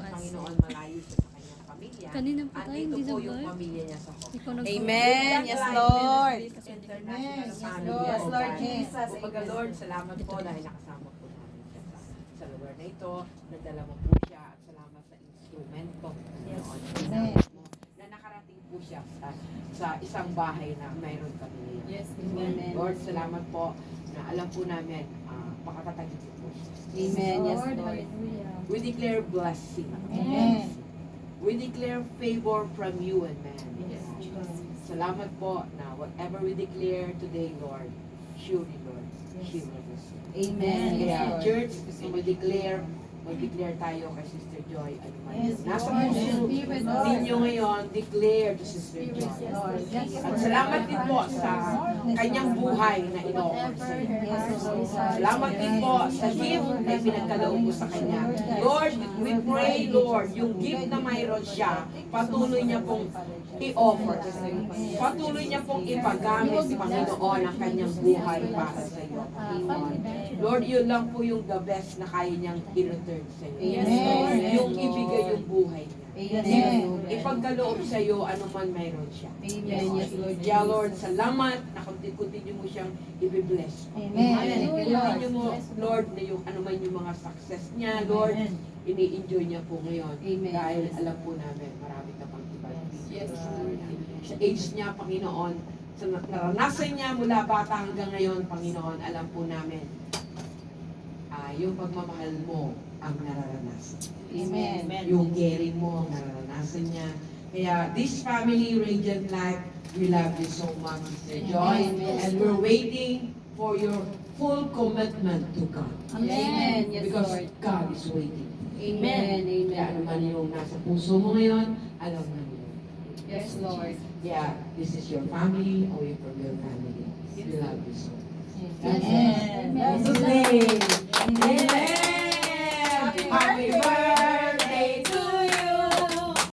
Panginoon, malayo siya sa kanyang pamilya. Kanina pa tayo, Andito hindi po na yung ba? pamilya niya sa Hope. Ikaw nag- Amen. Yes, Lord. International Yes, Family. Lord. Yes, Lord God. Jesus. Kumbaga, Lord, salamat po dahil nakasama po namin siya sa lugar na ito. Nadala mo po siya at salamat sa instrumento. Panginoon. Salamat mo na nakarating po siya sa isang bahay na mayroon kami ngayon. Yes, amen. Lord, salamat po na alam po namin pakatatagin niyo po siya. Amen. Yes, Lord. We declare blessing. Amen. We declare favor from you and man. Yes, Salamat po na whatever we declare today, Lord, surely, Lord, she will receive. Amen. Kaya, Yes, Lord. church, mag-declare tayo kay Sister Joy. Ano man Yes, yun. Nasa Lord. puso Be with us. ninyo ngayon, declare to Sister Joy. Lord. Yes, At salamat din po sa kanyang buhay na ino-offer sa iyo. Yes, Lord. Salamat din po sa gift na pinagkaloob mo sa kanya. Lord, we pray, Lord, yung gift na mayroon siya, patuloy niya pong i-offer sa iyo. Patuloy niya pong ipagamit, Panginoon, ang kanyang buhay para sa iyo. Lord, yun lang po yung the best na kaya niyang i-return sa iyo. Amen. Yung ibigay yung buhay niya. Amen. Ipagkaloob sa iyo, ano man mayroon siya. Amen. Yes, Lord. Kaya Lord, salamat na continue mo siyang i-bless. Amen. Continue mo, Lord, na yung ano man yung mga success niya, Lord, ini-enjoy niya po ngayon. Amen. Dahil alam po namin, marami ka pang ibang Yes, Lord. Sa age niya, Panginoon, sa naranasan niya mula bata hanggang ngayon, Panginoon, alam po namin, yung pagmamahal mo ang nararanasan. Amen. Yung caring mo ang nararanasan niya. Kaya this family, Radiant Life, we love you so much, Sister Joy. Amen. And we're waiting for your full commitment to God. Amen. Yes, Because Lord. God is waiting. Amen. Kaya ano Amen. man yung nasa puso mo ngayon, alam na niyo. Yes, Lord. Yeah, this is your family or your family. We love you so much. Amen. In Jesus' name.